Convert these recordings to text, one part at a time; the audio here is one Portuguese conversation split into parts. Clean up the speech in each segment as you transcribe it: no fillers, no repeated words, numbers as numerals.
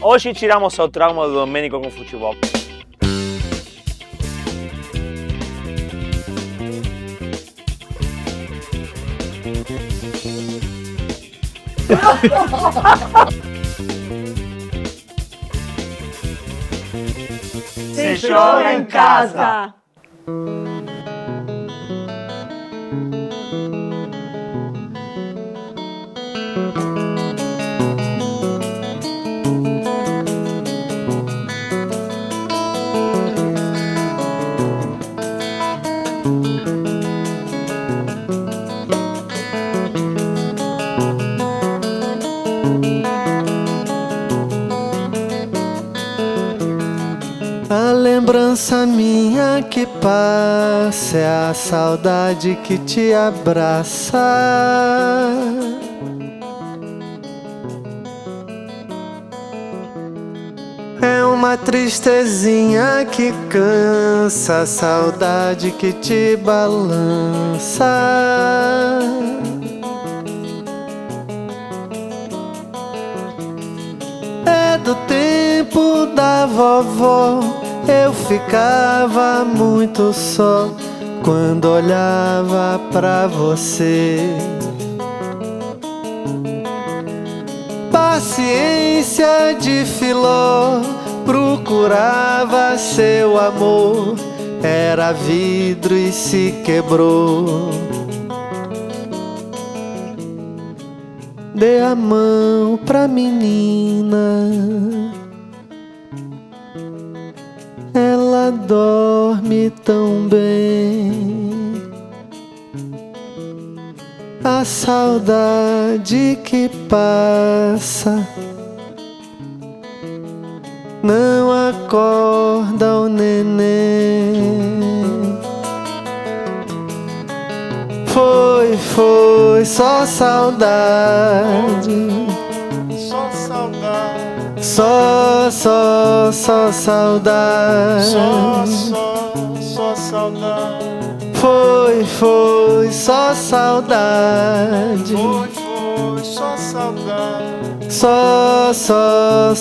Hoje tiramos o trauma do Domênico com o futebol. Se joga em casa. A lembrança minha que passa é a saudade que te abraça. É uma tristezinha que cansa, a saudade que te balança. É do tempo da vovó, eu ficava muito só quando olhava pra você. Paciência de filó, procurava seu amor, era vidro e se quebrou. Dê a mão pra menina, ela dorme tão bem. A saudade que passa não acorda o neném. Foi só saudade. Só saudade. Só saudade. Só saudade. Foi só saudade. Foi só saudade. Só saudade.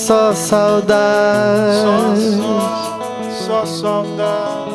Só saudade.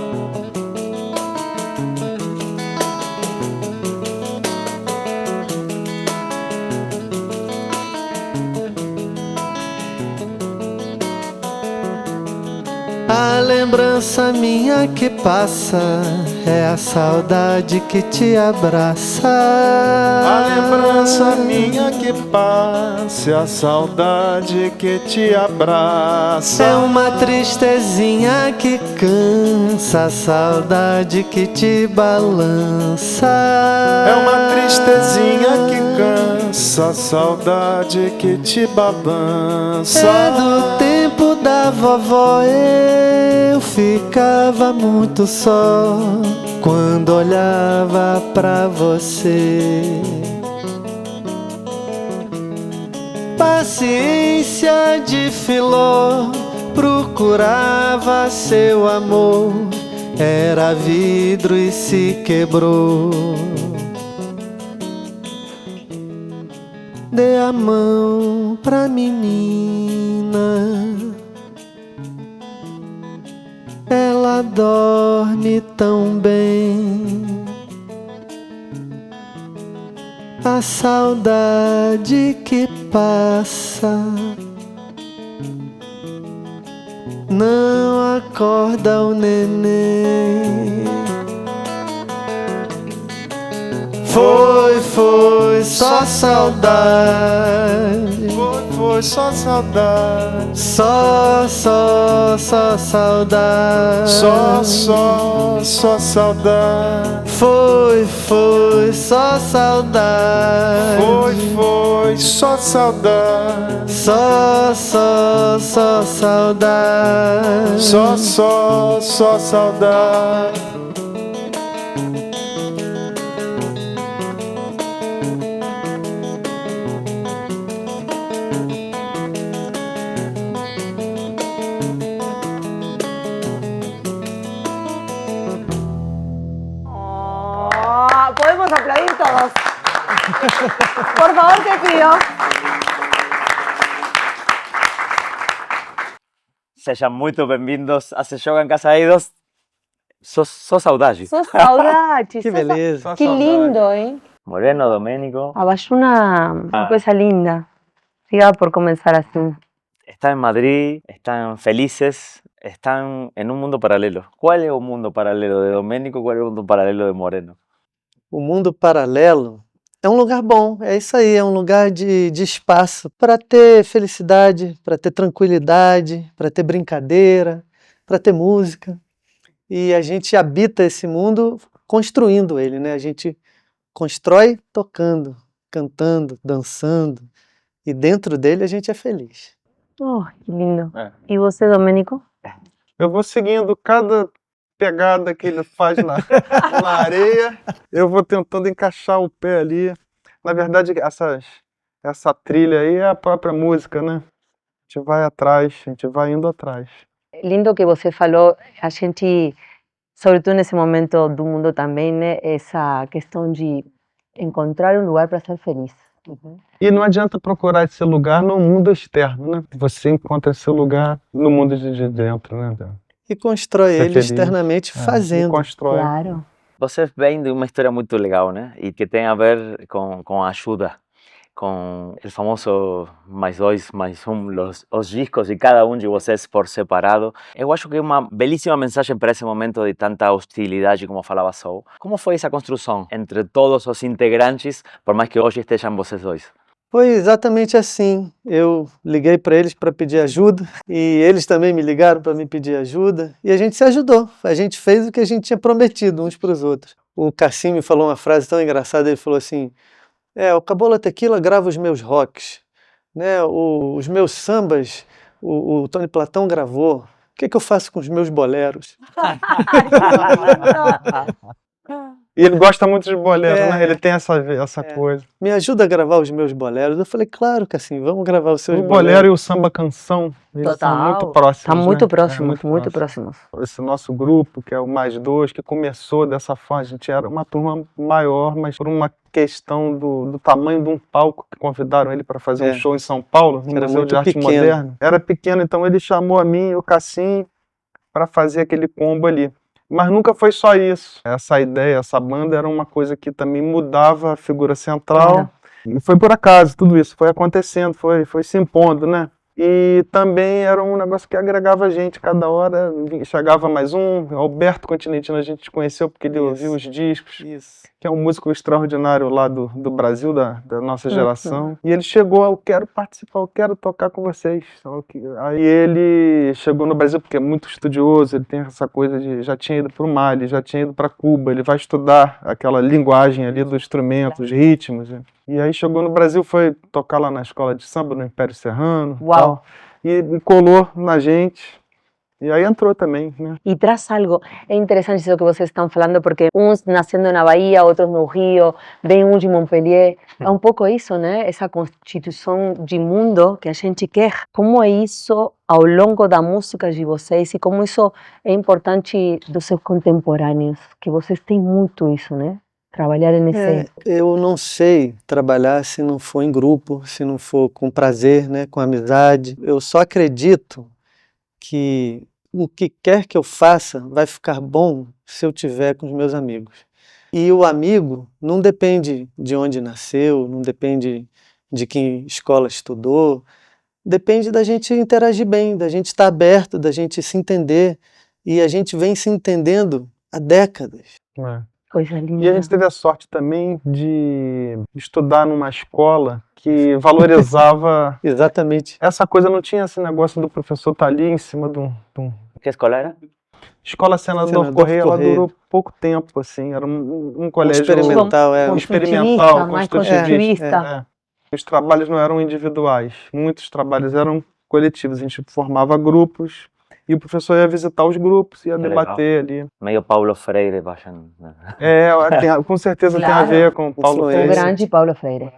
A lembrança minha que passa é a saudade que te abraça. A lembrança minha que passa é a saudade que te abraça. É uma tristezinha que cansa, a saudade que te balança. É uma tristezinha que cansa, a saudade que te balança. É do tempo da vovó, eu ficava muito só quando olhava pra você. Paciência de filó, procurava seu amor, era vidro e se quebrou. Dê a mão pra menina, ela dorme tão bem. A saudade que passa não acorda o neném. Foi só saudade. Foi só saudade. Só saudade. Só saudade. Foi só saudade. Foi só saudade. Só saudade. Só saudade. Podemos aplaudir todos. Por favor, te pido. Sejam muito bem-vindos a Se Joga em Casa Idos. Só saudade. Só saudade. Que beleza. Só Que saudade. lindo, hein? Moreno, Domênico. Acho uma coisa linda. Obrigada por começar assim. Están en Madrid, están felices, están en un mundo paralelo. ¿Cuál es el mundo paralelo de Domênico? ¿Cuál es el mundo paralelo de Moreno? O mundo paralelo é um lugar bom, é isso aí, é um lugar de espaço para ter felicidade, para ter tranquilidade, para ter brincadeira, para ter música. E a gente habita esse mundo construindo ele, né? A gente constrói tocando, cantando, dançando, e dentro dele a gente é feliz. Oh, que lindo. É. E você, Domênico? Eu vou seguindo cada pegada que ele faz na areia, eu vou tentando encaixar o pé ali. Na verdade, essa trilha aí é a própria música, né? A gente vai atrás, a gente vai indo atrás. Lindo que você falou, a gente, sobretudo nesse momento do mundo também, né? Essa questão de encontrar um lugar para ser feliz. E não adianta procurar esse lugar no mundo externo, né? Você encontra esse lugar no mundo de dentro, né? E constrói Ser ele feliz. externamente E fazendo. constrói. Claro. Vocês vêm de uma história muito legal, né? E que tem a ver com a ajuda, com o famoso +2, +1, os discos e cada um de vocês por separado. Eu acho que é uma belíssima mensagem para esse momento de tanta hostilidade, como falava Sol. Como foi essa construção entre todos os integrantes, por mais que hoje estejam vocês dois? Foi exatamente assim. Eu liguei para eles para pedir ajuda e eles também me ligaram para me pedir ajuda e a gente se ajudou. A gente fez o que a gente tinha prometido uns para os outros. O Cassim me falou uma frase tão engraçada, ele falou assim: o Cabola Tequila grava os meus rocks, né? Os meus sambas, o Tony Platão gravou. O que eu faço com os meus boleros? E ele gosta muito de bolero, É. né? Ele tem essa coisa. Me ajuda a gravar os meus boleros. Eu falei, claro, Cassim, vamos gravar os seus O boleros. bolero e o samba canção, eles são Total. muito próximos. Tá muito né? próximos, É, muito próximo. próximos. Esse nosso grupo, que é o +2, que começou dessa forma, a gente era uma turma maior, mas por uma questão do tamanho de um palco que convidaram ele para fazer um show em São Paulo, no Era Museu muito de Arte pequeno. Moderna. Era pequeno, então ele chamou a mim e o Cassim para fazer aquele combo ali. Mas nunca foi só isso. Essa ideia, essa banda era uma coisa que também mudava a figura central. Claro. E foi por acaso, tudo isso foi acontecendo, foi se impondo, né? E também era um negócio que agregava a gente, cada hora chegava mais um. Alberto Continentino a gente conheceu porque ele ouvia os discos, Isso. que é um músico extraordinário lá do Brasil, da nossa geração. E ele chegou, eu quero participar, eu quero tocar com vocês. Aí ele chegou no Brasil porque é muito estudioso, ele tem essa coisa de, já tinha ido para o Mali, já tinha ido para Cuba, ele vai estudar aquela linguagem ali do instrumento, os ritmos. E aí chegou no Brasil, foi tocar lá na escola de samba, no Império Serrano. Uau. Tal, e colou na gente. E aí entrou também, né? E traz algo, é interessante isso que vocês estão falando, porque uns nascendo na Bahia, outros no Rio, vem um de Montpellier. É um pouco isso, né? Essa constituição de mundo que a gente quer. Como é isso ao longo da música de vocês e como isso é importante dos seus contemporâneos, que vocês têm muito isso, né? Trabalhar nesse... Eu não sei trabalhar se não for em grupo, se não for com prazer, né, com amizade. Eu só acredito que o que quer que eu faça vai ficar bom se eu tiver com os meus amigos. E o amigo não depende de onde nasceu, não depende de que escola estudou, depende da gente interagir bem, da gente estar aberto, da gente se entender. E a gente vem se entendendo há décadas. Coisa linda. E a gente teve a sorte também de estudar numa escola que valorizava... Exatamente. Essa coisa, não tinha esse negócio do professor estar ali em cima de um... Que escola era? Escola Senador Correia, ela durou pouco tempo, assim, era um colégio... Experimental, experimental, mais construtivista. construtivista. Os trabalhos não eram individuais, muitos trabalhos eram coletivos, a gente formava grupos, e o professor ia visitar os grupos, ia debater ali. Meio Paulo Freire, vejam. Com certeza tem a Claro. ver com Paulo Influência. O Freire. grande Paulo Freire.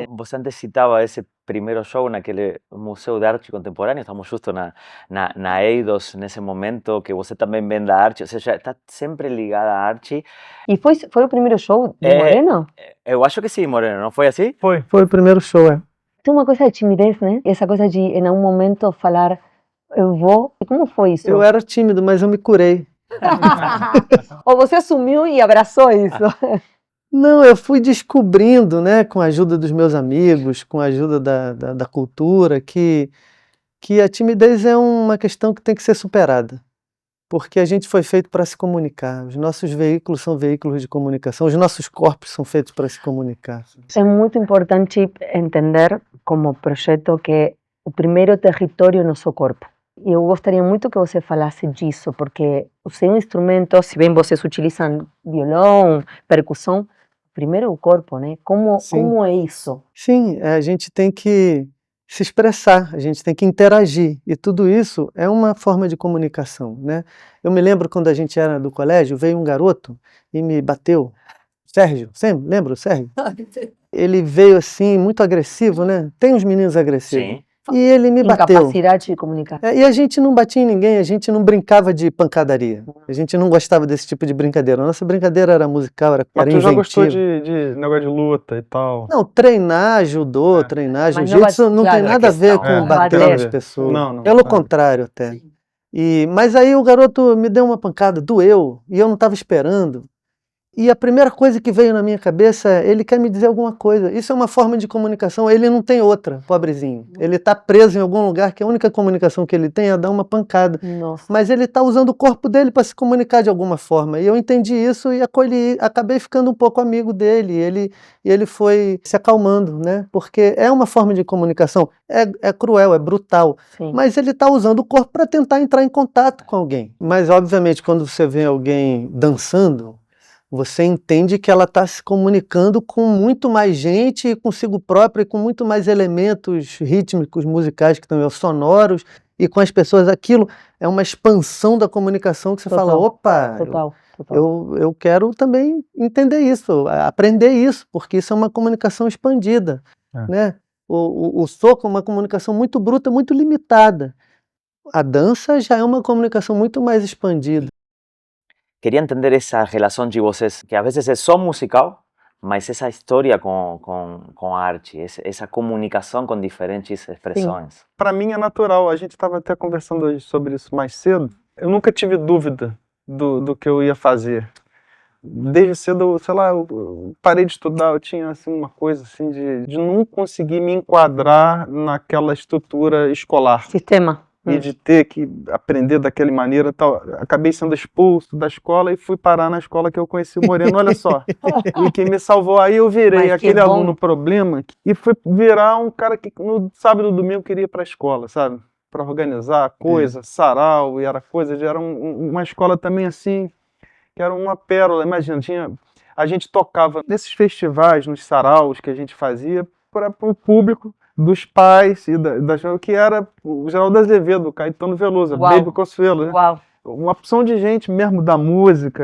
Você antes citava esse primeiro show naquele Museu de Arte Contemporânea, estamos justo na EIDOS nesse momento, que você também vem da arte, ou seja, está sempre ligada à arte. E foi o primeiro show de Moreno? Eu acho que sim, Moreno, não foi assim? Foi o primeiro show, Tem uma coisa de timidez, né? Essa coisa de, em algum momento, falar eu vou. E como foi isso? Eu era tímido, mas eu me curei. Ou você assumiu e abraçou isso? Não, eu fui descobrindo, né, com a ajuda dos meus amigos, com a ajuda da cultura, que a timidez é uma questão que tem que ser superada. Porque a gente foi feito para se comunicar. Os nossos veículos são veículos de comunicação, os nossos corpos são feitos para se comunicar. É muito importante entender, como projeto, que o primeiro território é o nosso corpo. E eu gostaria muito que você falasse disso, porque o seu instrumento, se bem vocês utilizam violão, percussão, primeiro é o corpo, né? Como é isso? Sim, a gente tem que se expressar, a gente tem que interagir, e tudo isso é uma forma de comunicação, né? Eu me lembro quando a gente era do colégio, veio um garoto e me bateu. Sérgio, sempre lembra o Sérgio? Ele veio assim, muito agressivo, né? Tem uns meninos agressivos. Sim. E ele me bateu. Incapacidade de comunicar. E a gente não batia em ninguém, a gente não brincava de pancadaria. A gente não gostava desse tipo de brincadeira. A nossa brincadeira era musical, era Mas tu já gostou inventiva. de negócio de luta e tal? Não, treinar judô, treinar Mas não jiu-jitsu não tem claro, nada a ver questão. com bater Bater. nas pessoas. Não. Pelo contrário até. Mas aí o garoto me deu uma pancada, doeu, e eu não estava esperando. E a primeira coisa que veio na minha cabeça é, ele quer me dizer alguma coisa. Isso é uma forma de comunicação, ele não tem outra, pobrezinho. Ele está preso em algum lugar que a única comunicação que ele tem é dar uma pancada. Nossa. Mas ele está usando o corpo dele para se comunicar de alguma forma. E eu entendi isso e acolhi, acabei ficando um pouco amigo dele. E ele foi se acalmando, né? Porque é uma forma de comunicação. É cruel, é brutal. Sim. Mas ele está usando o corpo para tentar entrar em contato com alguém. Mas, obviamente, quando você vê alguém dançando, você entende que ela está se comunicando com muito mais gente, consigo própria, e com muito mais elementos rítmicos, musicais que estão sonoros, e com as pessoas aquilo é uma expansão da comunicação que você fala, opa, Total. eu quero também entender isso, aprender isso, porque isso é uma comunicação expandida, né? O soco é uma comunicação muito bruta, muito limitada. A dança já é uma comunicação muito mais expandida. Quería entender esa relación de voces, que a veces es só musical, mas esa historia con arte, esa comunicación con diferentes expressões. Para mim é natural, a gente estava até conversando hoje sobre isso mais cedo. Eu nunca tive dúvida do que eu ia fazer. Desde cedo, sei lá, eu parei de estudar, eu tinha assim, uma coisa assim de não conseguir me enquadrar naquela estrutura escolar. Sistema. E de ter que aprender daquela maneira e tal. Acabei sendo expulso da escola e fui parar na escola que eu conheci o Moreno, olha só. E quem me salvou, aí eu virei Mas aquele aluno problema e fui virar um cara que no sábado e domingo queria ir para a escola, sabe? Para organizar coisa, sarau, e era coisa, era uma escola também assim, que era uma pérola, imagina, a gente tocava nesses festivais, nos saraus que a gente fazia para o público, dos pais, e que era o Geraldo Azevedo, o Caetano Veloso, Baby Consuelo, né? Uau. Uma opção de gente mesmo da música.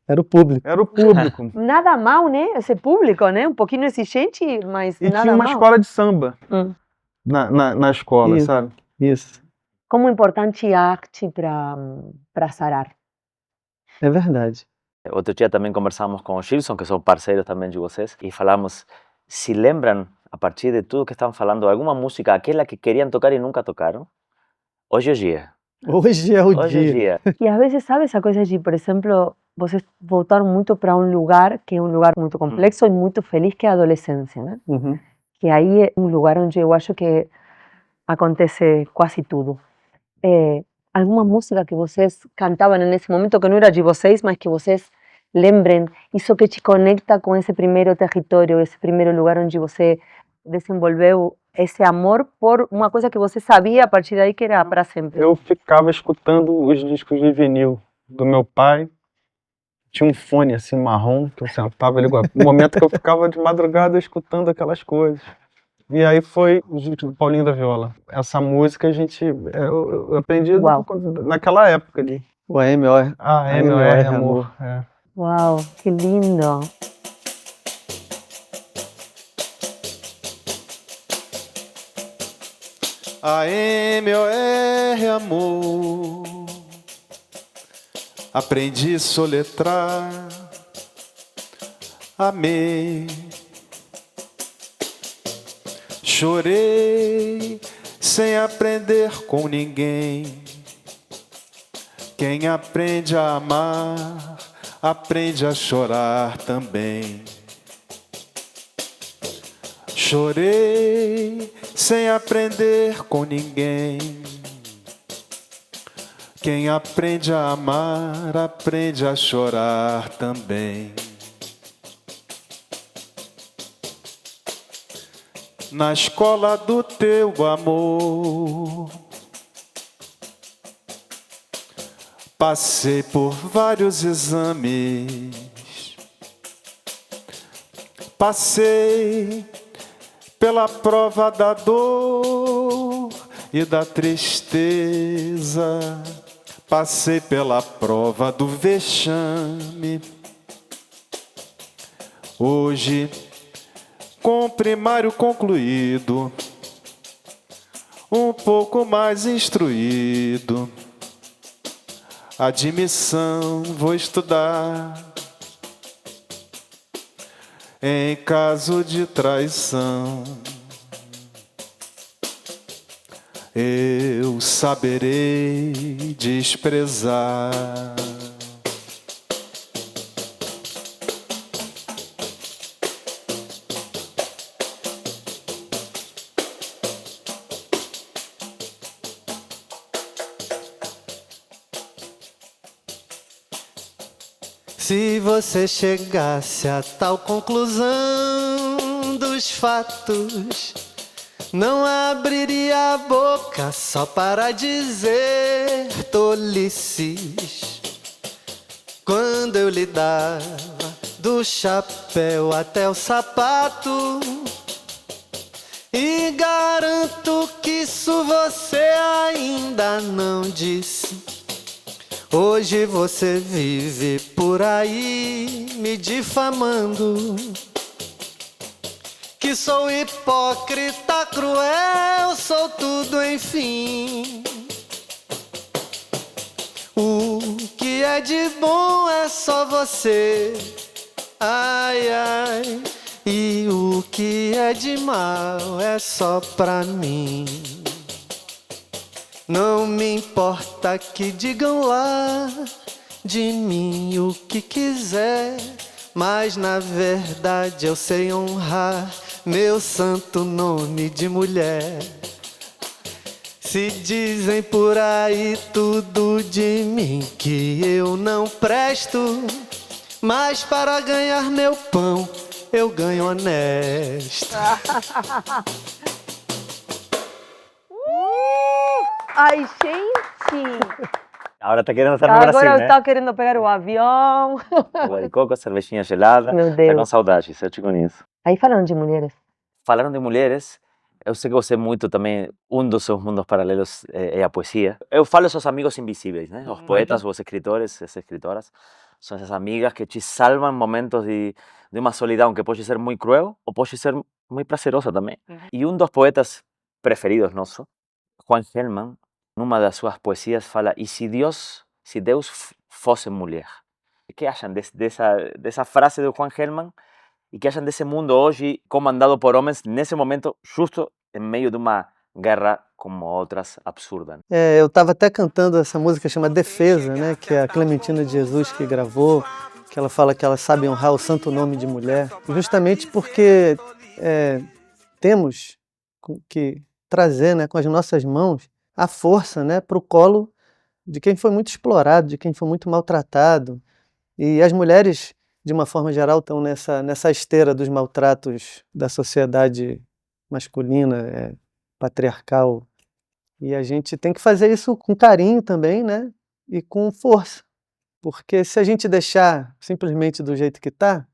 Era o público. Era o público. Nada mal, né? Esse público, né? Um pouquinho exigente, mas E nada tinha uma mal. escola de samba na escola, Isso. sabe? Isso. Como é importante a arte para sarar. É verdade. Outro dia também conversamos com o Gilson, que são parceiros também de vocês, e falamos, se lembram, a partir de tudo que estão falando, alguma música, aquela que queriam tocar e nunca tocaram? Hoje é o dia. Hoje é o Hoje é o dia. dia. E às vezes, sabe essa coisa de, por exemplo, vocês voltaram muito para um lugar que é um lugar muito complexo e muito feliz, que é a adolescência, né? Uhum. Que aí é um lugar onde eu acho que acontece quase tudo. Alguma música que vocês cantavam nesse momento, que não era de vocês, mas que vocês lembrem, isso que te conecta com esse primeiro território, esse primeiro lugar onde você desenvolveu esse amor por uma coisa que você sabia a partir daí que era para sempre. Eu ficava escutando os discos de vinil do meu pai. Tinha um fone assim marrom, que eu sentava ali. No momento que eu ficava de madrugada escutando aquelas coisas. E aí foi o Paulinho da Viola. Essa música eu aprendi naquela época ali. O AMOR. AMOR, amor. Uau, que lindo! AMOR, amor. Aprendi a soletrar. Amei. Chorei sem aprender com ninguém. Quem aprende a amar, aprende a chorar também. Chorei sem aprender com ninguém. Quem aprende a amar, aprende a chorar também. Na escola do teu amor, passei por vários exames. Passei pela prova da dor e da tristeza. Passei pela prova do vexame. Hoje, com o primário concluído, um pouco mais instruído, admissão vou estudar. Em caso de traição, eu saberei desprezar. Se você chegasse a tal conclusão dos fatos, não abriria a boca só para dizer tolices. Quando eu lhe dava do chapéu até o sapato, e garanto que isso você ainda não disse. Hoje você vive por aí me difamando, que sou hipócrita, cruel, sou tudo, enfim. O que é de bom é só você, ai, ai. E o que é de mal é só pra mim. Não me importa que digam lá de mim o que quiser, mas na verdade eu sei honrar meu santo nome de mulher. Se dizem por aí tudo de mim que eu não presto, mas para ganhar meu pão eu ganho honesto. Ai, gente! Ahora está querendo estar no Brasil, Agora eu né? estou querendo pegar o avião. Água de coco, cervejinha gelada. Meu Tá com Deus. saudade, eu te conheço. Aí falando de mulheres. Falaram de mulheres, eu sei que você muito também, dos seus mundos paralelos é a poesia. Eu falo seus amigos invisíveis, né? Os poetas, os escritores, as escritoras, são essas amigas que te salvam momentos de uma solidão que pode ser muito cruel ou pode ser muito prazerosa também. E dos poetas preferidos nosso, Juan Gelman, numa das suas poesias fala: e se Deus fosse mulher? O que acham dessa frase de Juan Gelman? E que acham desse mundo hoje comandado por homens nesse momento, justo em meio de uma guerra como outras absurda? Eu estava até cantando essa música chamada Defesa, né, que é a Clementina de Jesus que gravou, que ela fala que ela sabe honrar o santo nome de mulher, justamente porque temos que trazer, né, com as nossas mãos a força, né, para o colo de quem foi muito explorado, de quem foi muito maltratado. E as mulheres, de uma forma geral, estão nessa esteira dos maltratos da sociedade masculina, patriarcal. E a gente tem que fazer isso com carinho também, né? E com força. Porque se a gente deixar simplesmente do jeito que está,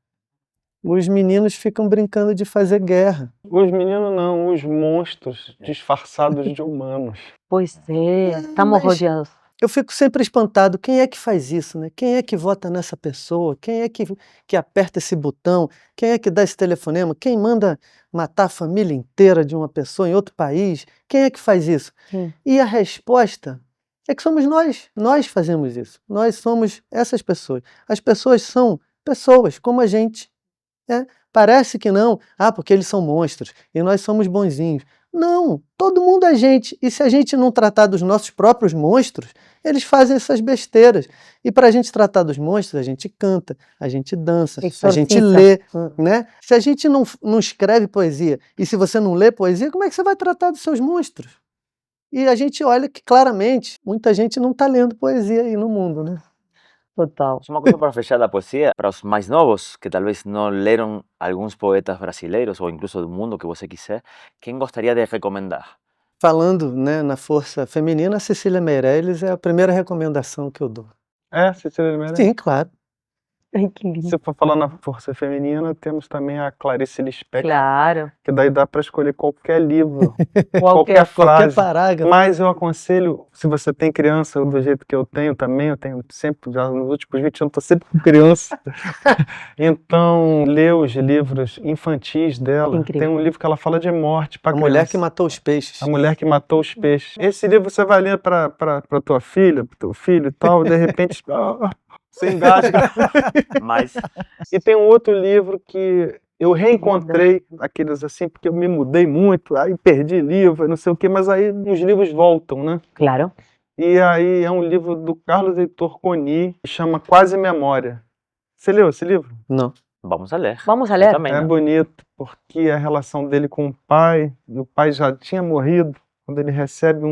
os meninos ficam brincando de fazer guerra. Os meninos não, os monstros disfarçados de humanos. Pois é, estamos mas- rodeados. Eu fico sempre espantado, quem é que faz isso, né? Quem é que vota nessa pessoa? Quem é que aperta esse botão? Quem é que dá esse telefonema? Quem manda matar a família inteira de uma pessoa em outro país? Quem é que faz isso? E a resposta é que somos nós fazemos isso. Nós somos essas pessoas. As pessoas são pessoas como a gente. Parece que não, porque eles são monstros e nós somos bonzinhos. Não, todo mundo é gente. E se a gente não tratar dos nossos próprios monstros, eles fazem essas besteiras. E para a gente tratar dos monstros, a gente canta, a gente dança, a gente Exorcista. lê, né? Se a gente não escreve poesia e se você não lê poesia, como é que você vai tratar dos seus monstros? E a gente olha que claramente muita gente não está lendo poesia aí no mundo, né? Total. Uma coisa para fechar da poesia, para os mais novos, que talvez não leram alguns poetas brasileiros ou incluso do mundo que você quiser, quem gostaria de recomendar? Falando, né, na força feminina, a Cecília Meirelles é a primeira recomendação que eu dou. É, Cecília Meirelles. Sim, claro. Ai, que lindo. Se for falar na força feminina, temos também a Clarice Lispector, Claro. que daí dá para escolher qualquer livro, Qualquer qualquer Qualquer frase. parágrafo. Mas eu aconselho, se você tem criança do jeito que eu tenho também, eu tenho sempre, já nos últimos 20 anos, estou sempre com criança. Então, lê os livros infantis dela. Incrível. Tem um livro que ela fala de morte para A criança. mulher que matou os peixes. A mulher que matou os peixes. Esse livro você vai ler para tua filha, para teu filho e tal, de repente você engasga. Mas E tem um outro livro que eu reencontrei, aqueles assim, porque eu me mudei muito, aí perdi livro, não sei o quê, mas aí os livros voltam, né? Claro. E aí é um livro do Carlos Heitor Coni, que chama Quase Memória. Você leu esse livro? Não. vamos a ler. Vamos a Eu ler. também, É né? bonito, porque a relação dele com o pai já tinha morrido, quando ele recebe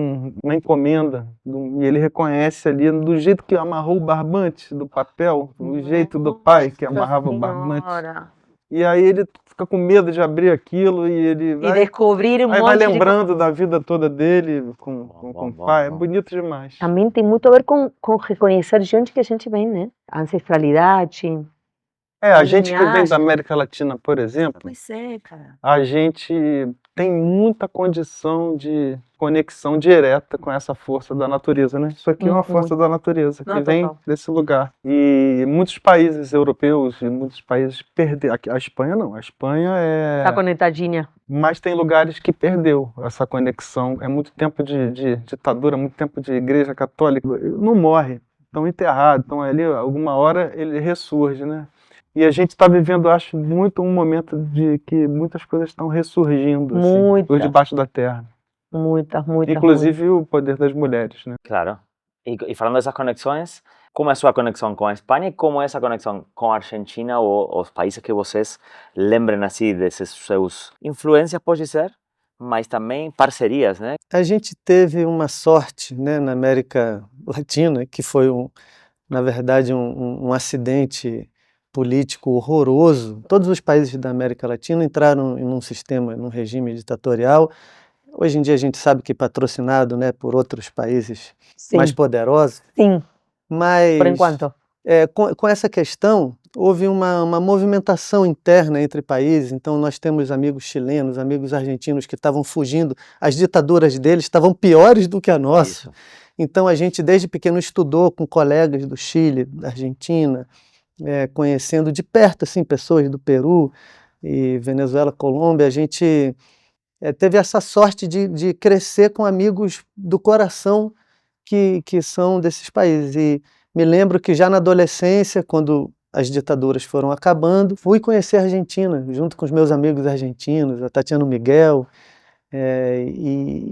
uma encomenda, e ele reconhece ali, do jeito que amarrou o barbante do papel, o jeito do pai que amarrava o barbante. Senhora. E aí ele fica com medo de abrir aquilo e ele E vai, descobrir um aí vai monte de lembrando da vida toda dele com o bom, pai. É bom. bonito demais. Também tem muito a ver com reconhecer de onde que a gente vem, né? Ancestralidade. É, a gente que vem linhagem. da América Latina, por exemplo, Pois é, cara. a gente tem muita condição de conexão direta com essa força da natureza, né? Isso aqui é uma força da natureza que Não, vem total. desse lugar. E muitos países europeus e muitos países perderam. A Espanha não, a Espanha Tá é... conectadinha. Mas tem lugares que perdeu essa conexão. É muito tempo de ditadura, muito tempo de igreja católica. Não morre, estão enterrados, estão ali, alguma hora ele ressurge, né? E a gente está vivendo, acho, muito um momento de que muitas coisas estão ressurgindo, assim, Muita. por debaixo da terra. Muitas, muitas. Inclusive o poder das mulheres, né? Claro. E falando dessas conexões, como é a sua conexão com a Espanha e como é essa conexão com a Argentina ou os países que vocês lembrem assim desses seus influências, pode ser, mas também parcerias, né? A gente teve uma sorte, né, na América Latina, que foi, na verdade, um acidente político horroroso. Todos os países da América Latina entraram em um sistema, num regime ditatorial. Hoje em dia a gente sabe que patrocinado, né, por outros países Sim, mais poderosos, sim, mas por enquanto. com essa questão houve uma movimentação interna entre países. Então nós temos amigos chilenos, amigos argentinos que estavam fugindo, as ditaduras deles estavam piores do que a nossa. Isso. Então a gente desde pequeno estudou com colegas do Chile, da Argentina, conhecendo de perto assim pessoas do Peru e Venezuela, Colômbia. A gente teve essa sorte de crescer com amigos do coração que são desses países. E me lembro que já na adolescência, quando as ditaduras foram acabando, fui conhecer a Argentina, junto com os meus amigos argentinos, a Tatiana Miguel,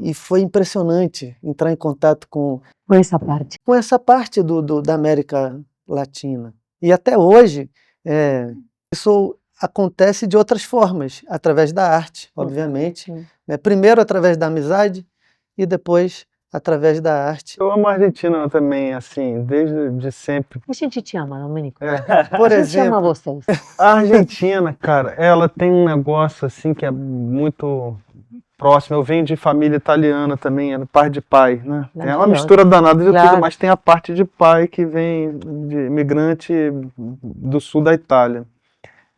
e foi impressionante entrar em contato com essa parte da América Latina. E até hoje, isso acontece de outras formas, através da arte, obviamente. Né? Primeiro através da amizade e depois através da arte. Eu amo a Argentina também, assim, desde sempre. A gente te ama, Domênico. Por A gente ama exemplo, vocês. A Argentina, cara, ela tem um negócio assim que é muito próximo. Eu venho de família italiana também, é pai de pai, né? É uma Maravilhoso. mistura danada de Claro. tudo, mas tem a parte de pai que vem de imigrante do sul da Itália.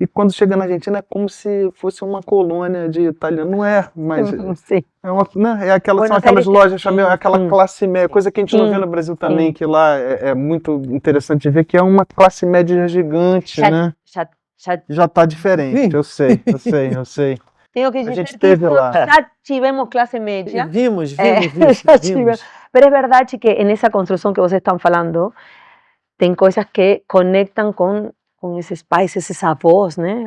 E quando chega na Argentina é como se fosse uma colônia de italiano. Não é, mas Sim. né, são Buenos aquelas Aires- lojas, chamei, aquela Sim. classe média, coisa que a gente não Sim. vê no Brasil também, que lá é muito interessante de ver, que é uma classe média gigante, né? Já Já tá diferente, Sim. eu sei. tenho que A dizer gente que teve isso lá. já tivemos classe média. vimos isso, Já vimos. tivemos. Pero es verdad que nessa construção que vocês estão falando, tem coisas que conectam com esses pais, esses avós, né?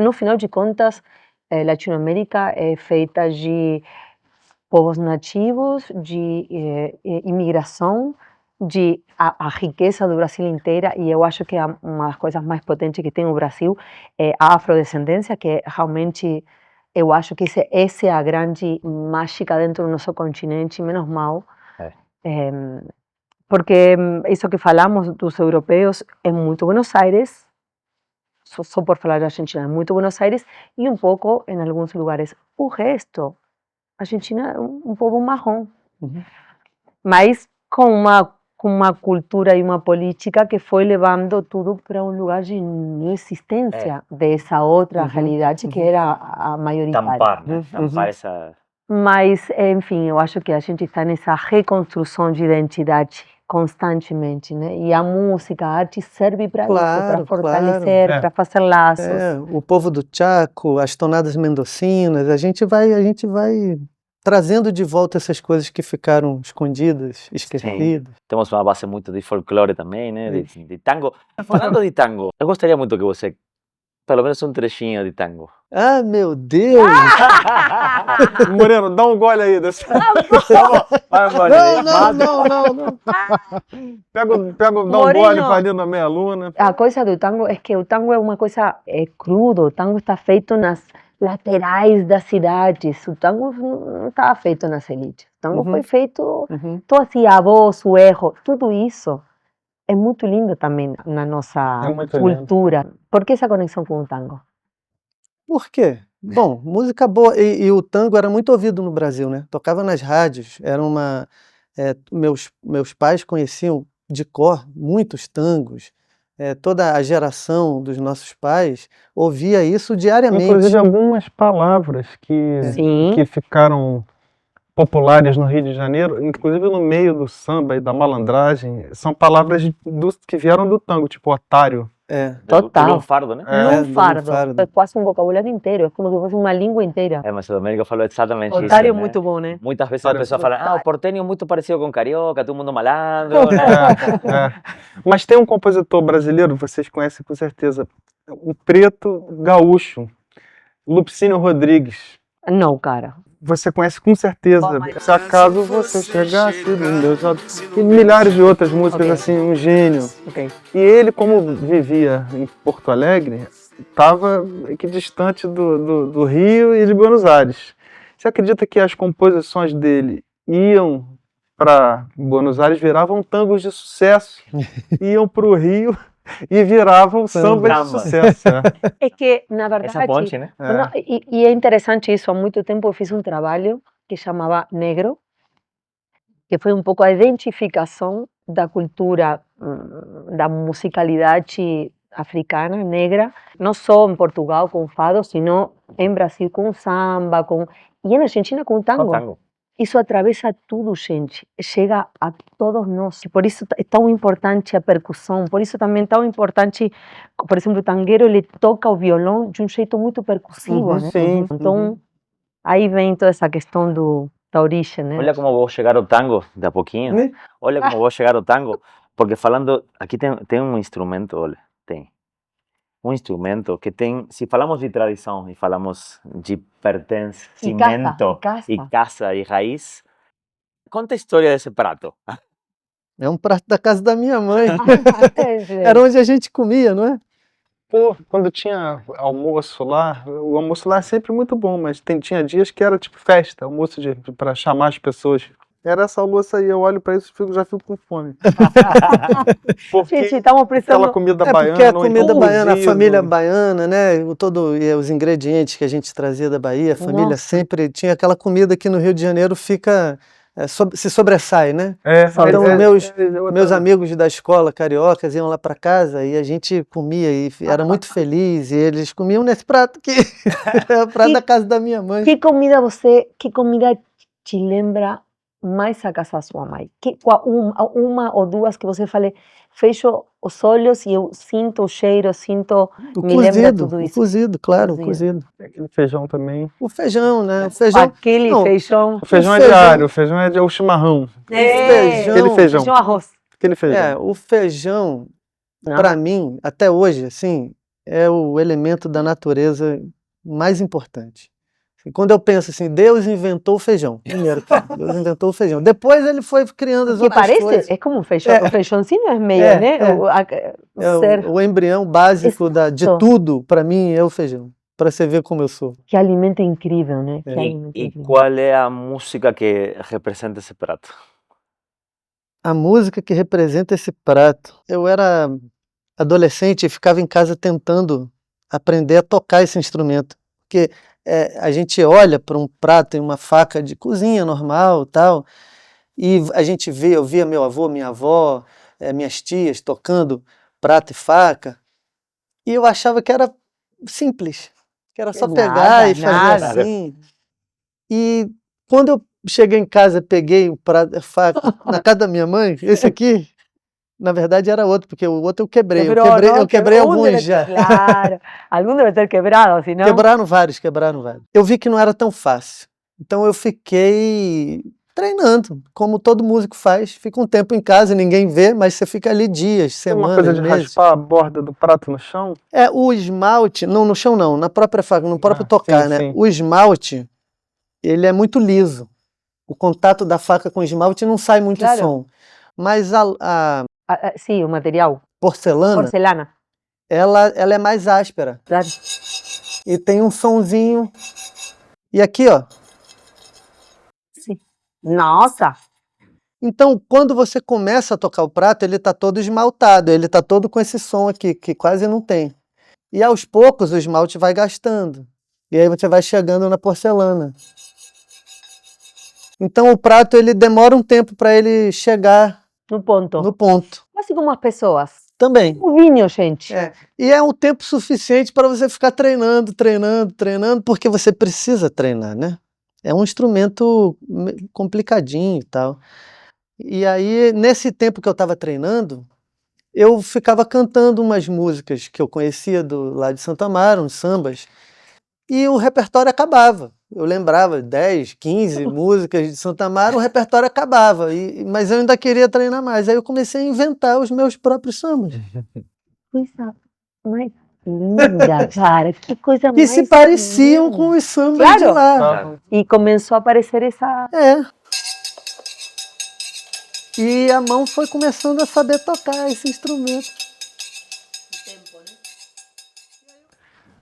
No final de contas, Latinoamérica é feita de povos nativos, de imigração, de a riqueza do Brasil inteira, e eu acho que uma das coisas mais potentes que tem o Brasil é a afrodescendência, que realmente eu acho que essa é a grande mágica dentro do nosso continente, menos mal. Porque isso que falamos dos europeus é muito Buenos Aires, só por falar da Argentina, é muito Buenos Aires, e pouco em alguns lugares. O resto, a Argentina é povo marrom, mas com uma cultura e uma política que foi levando tudo para lugar de não existência dessa outra realidade que era a maioritária. Tampar, né? Tampar essa... Mas, enfim, eu acho que a gente está nessa reconstrução de identidade constantemente, né? E a música, a arte serve para isso, para fortalecer, para fazer laços. O povo do Chaco, as tonadas mendocinas, a gente vai trazendo de volta essas coisas que ficaram escondidas, esquecidas. Temos uma base muito de folclore também, né? De tango. Falando de tango, eu gostaria muito que você, pelo menos um trechinho de tango. Ah, meu Deus! Moreno, dá um gole aí desse. Não. Dá um gole para ali na meia-luna. A coisa do tango é que o tango é uma coisa crudo, o tango está feito nas laterais das cidades, o tango não estava feito nas elites, o tango foi feito, todo assim, a voz, o erro, tudo isso é muito lindo também na nossa cultura. Lindo. Por que essa conexão com o tango? Por quê? Bom, música boa, e o tango era muito ouvido no Brasil, né? Tocava nas rádios, era meus pais conheciam de cor muitos tangos, toda a geração dos nossos pais ouvia isso diariamente. Inclusive algumas palavras que ficaram populares no Rio de Janeiro, inclusive no meio do samba e da malandragem, são palavras que vieram do tango, tipo otário. Total. Do lunfardo, né? Lunfardo. É quase um vocabulário inteiro, é como se fosse uma língua inteira. Mas o Domênico falou exatamente isso. Otário é muito bom, né? Muitas vezes as pessoas falam, o porteño é muito parecido com carioca, todo mundo malandro. Mas tem um compositor brasileiro, vocês conhecem com certeza, um preto gaúcho, Lupicínio Rodrigues. Não, cara. Você conhece com certeza. Se acaso você chegasse do meu lado. E milhares de outras músicas, assim, um gênio. E ele, como vivia em Porto Alegre, estava distante do Rio e de Buenos Aires. Você acredita que as composições dele iam para Buenos Aires, viravam tangos de sucesso, iam para o Rio e viravam samba de sucesso. É que, na verdade, essa ponte, né? E é interessante isso. Há muito tempo eu fiz um trabalho que chamava Negro, que foi pouco a identificação da cultura, da musicalidade africana, negra, não só em Portugal com fado, sino em Brasil com samba, e na Argentina com tango. Isso atravessa tudo, gente. Chega a todos nós. Por isso é tão importante a percussão. Por isso também é tão importante, por exemplo, o tangueiro, ele toca o violão de jeito muito percussivo. Né? Sim. Então, aí vem toda essa questão da origem. Né? Olha como vou chegar ao tango, de a pouquinho. Olha como vou chegar ao tango. Porque falando, aqui tem um instrumento, olha, tem. Um instrumento que tem, se falamos de tradição e falamos de pertencimento e casa e raiz, conta a história desse prato. É um prato da casa da minha mãe. Era onde a gente comia, não é? Pô, quando tinha almoço lá, o almoço lá é sempre muito bom, mas tinha dias que era tipo festa, almoço para chamar as pessoas. Era essa almoço aí, eu olho para isso e já fico com fome. Porque gente, estamos precisando... aquela comida baiana... Porque a comida baiana, a família baiana, né? Os ingredientes que a gente trazia da Bahia, a família sempre tinha aquela comida que no Rio de Janeiro fica... se sobressai, né? Então meus amigos da escola cariocas iam lá para casa e a gente comia e era muito feliz, e eles comiam nesse prato que é o prato da casa da minha mãe. Que comida te lembra mais a casa da sua mãe? Uma ou duas que você fale, fecho os olhos e eu sinto o cheiro, lembra tudo isso. O cozido, claro, o cozido. Aquele feijão também. O feijão, né? O feijão é diário, o feijão é o chimarrão. Aquele feijão. Arroz. Aquele feijão. O feijão, para mim, até hoje, assim, é o elemento da natureza mais importante. Quando eu penso assim, Deus inventou o feijão. Primeiro, Deus inventou o feijão. Depois ele foi criando as Que outras parece, coisas. es como un feijón, un feijãozinho es medio, É, né? é. O ser, O embrião básico de Exato. tudo, para mim, é o feijão. Para você ver como eu sou. que alimento incrível, né? Que É. alimento ¿Y incrível. cuál es la música que representa ese prato? A música que representa esse prato. Eu era adolescente e ficava em casa tentando aprender a tocar esse instrumento. Porque a gente olha para um prato e uma faca de cozinha normal, tal, e a gente vê, eu via meu avô, minha avó, minhas tias tocando prato e faca, e eu achava que era simples, que era só pegar Nada, e fazer nada. assim. E quando eu cheguei em casa, peguei o prato e faca na casa da minha mãe, esse aqui, na verdade era outro, porque o outro eu quebrei. Quebrou, eu ¿no? quebrei Un alguns debe- já. Claro, alguno debe ter quebrado, si no. Quebraram vários. Eu vi que não era tão fácil. Então eu fiquei treinando, como todo músico faz. Fica um tempo em casa, ninguém vê, mas você fica ali dias, Tem uma semanas, coisa de meses. raspar a borda do prato no chão? O esmalte, não no chão não, na própria faca, no próprio Ah, tocar, sim, né? sim. O esmalte, ele é muito liso. O contato da faca com o esmalte não sai muito Claro. som. Mas a Sí, o material. porcelana, Porcelana. ela é mais áspera. Claro. E tem um sonzinho. E aqui, ó. Sí. Nossa! Então, quando você começa a tocar o prato, ele está todo esmaltado, ele está todo com esse som aqui, que quase não tem. E aos poucos o esmalte vai gastando. E aí você vai chegando na porcelana. Então o prato ele demora um tempo para ele chegar No ponto. no ponto. Quase como as pessoas. Também. O vinho, gente. E é um tempo suficiente para você ficar treinando, porque você precisa treinar, né? É um instrumento complicadinho e tal. E aí, nesse tempo que eu estava treinando, eu ficava cantando umas músicas que eu conhecia lá de Santo Amaro, uns sambas, e o repertório acabava. Eu lembrava 10, 15 músicas de Santo Amaro, o repertório acabava, mas eu ainda queria treinar mais. Aí eu comecei a inventar os meus próprios sambas. Coisa mais linda, cara. Que coisa Que mais se pareciam linda. com os sambas Claro. de lá. Claro. E começou a aparecer essa... E a mão foi começando a saber tocar esse instrumento.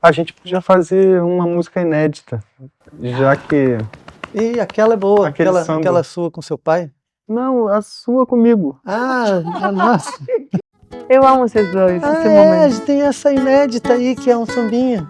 A gente podia fazer uma música inédita, já que... E aquela é boa, Aquele samba. aquela sua com seu pai? Não, a sua comigo. Nossa. Eu amo esses dois, esse Tem essa inédita aí, que é um sambinha.